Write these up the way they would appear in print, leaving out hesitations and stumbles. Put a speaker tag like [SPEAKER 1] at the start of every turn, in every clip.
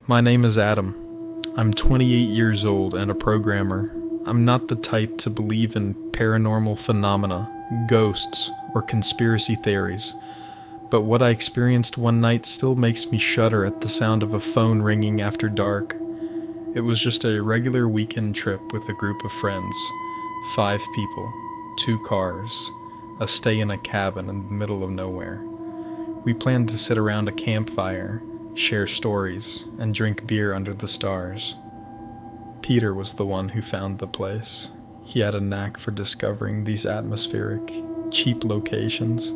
[SPEAKER 1] My name is Adam. I'm 28 years old and a programmer. I'm not the type to believe in paranormal phenomena, ghosts, or conspiracy theories. But what I experienced one night still makes me shudder at the sound of a phone ringing after dark. It was just a regular weekend trip with a group of friends. 5 people, 2 cars, a stay in a cabin in the middle of nowhere. We planned to sit around a campfire, share stories, and drink beer under the stars. Peter was the one who found the place. He had a knack for discovering these atmospheric, cheap locations.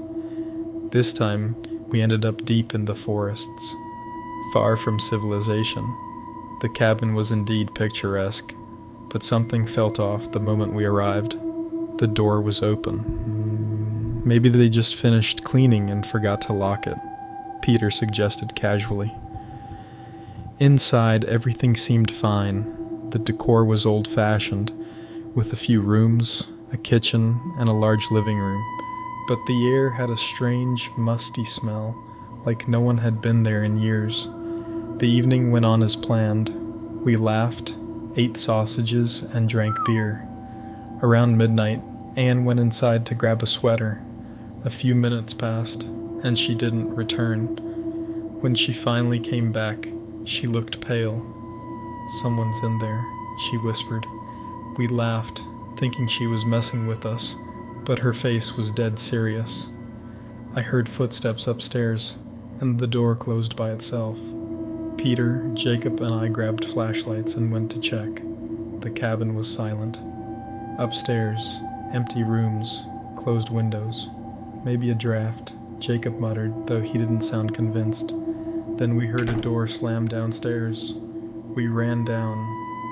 [SPEAKER 1] This time, we ended up deep in the forests, far from civilization. The cabin was indeed picturesque, but something felt off the moment we arrived. The door was open. Maybe they just finished cleaning and forgot to lock it, Peter suggested casually. Inside, everything seemed fine. The decor was old-fashioned, with a few rooms, a kitchen, and a large living room. But the air had a strange, musty smell, like no one had been there in years. The evening went on as planned. We laughed, ate sausages, and drank beer. Around midnight, Anne went inside to grab a sweater. A few minutes passed, and she didn't return. When she finally came back, she looked pale. "Someone's in there," she whispered. We laughed, thinking she was messing with us, but her face was dead serious. I heard footsteps upstairs, and the door closed by itself. Peter, Jacob, and I grabbed flashlights and went to check. The cabin was silent. Upstairs, empty rooms, closed windows. "Maybe a draft," Jacob muttered, though he didn't sound convinced. Then we heard a door slam downstairs. We ran down,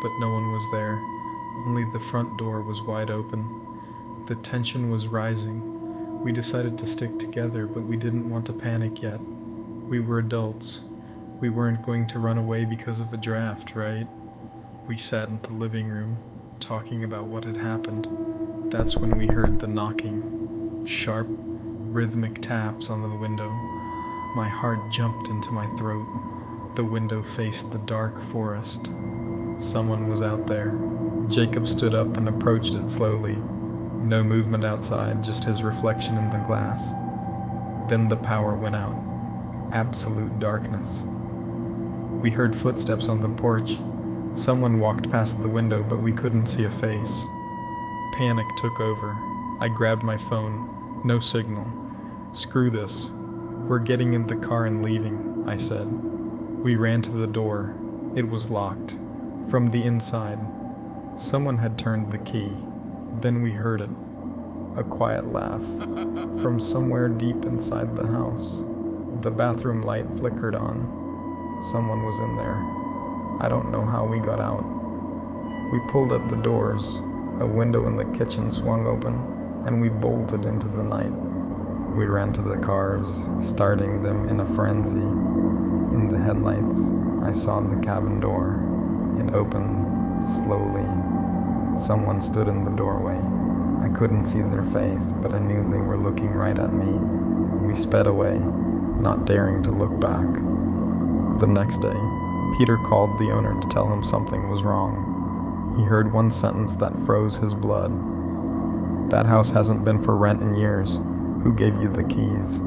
[SPEAKER 1] but no one was there. Only the front door was wide open. The tension was rising. We decided to stick together, but we didn't want to panic yet. We were adults. We weren't going to run away because of a draft, right? We sat in the living room, talking about what had happened. That's when we heard the knocking. Sharp, rhythmic taps on the window. My heart jumped into my throat. The window faced the dark forest. Someone was out there. Jacob stood up and approached it slowly. No movement outside, just his reflection in the glass. Then the power went out. Absolute darkness. We heard footsteps on the porch. Someone walked past the window, but we couldn't see a face. Panic took over. I grabbed my phone. No signal. "Screw this. We're getting in the car and leaving," I said. We ran to the door. It was locked. From the inside, someone had turned the key. Then we heard it. A quiet laugh. From somewhere deep inside the house. The bathroom light flickered on. Someone was in there. I don't know how we got out. We pulled at the doors. A window in the kitchen swung open, and we bolted into the night. We ran to the cars, starting them in a frenzy. In the headlights, I saw the cabin door. It opened slowly. Someone stood in the doorway. I couldn't see their face, but I knew they were looking right at me. We sped away, not daring to look back. The next day, Peter called the owner to tell him something was wrong. He heard one sentence that froze his blood. "That house hasn't been for rent in years. Who gave you the keys?"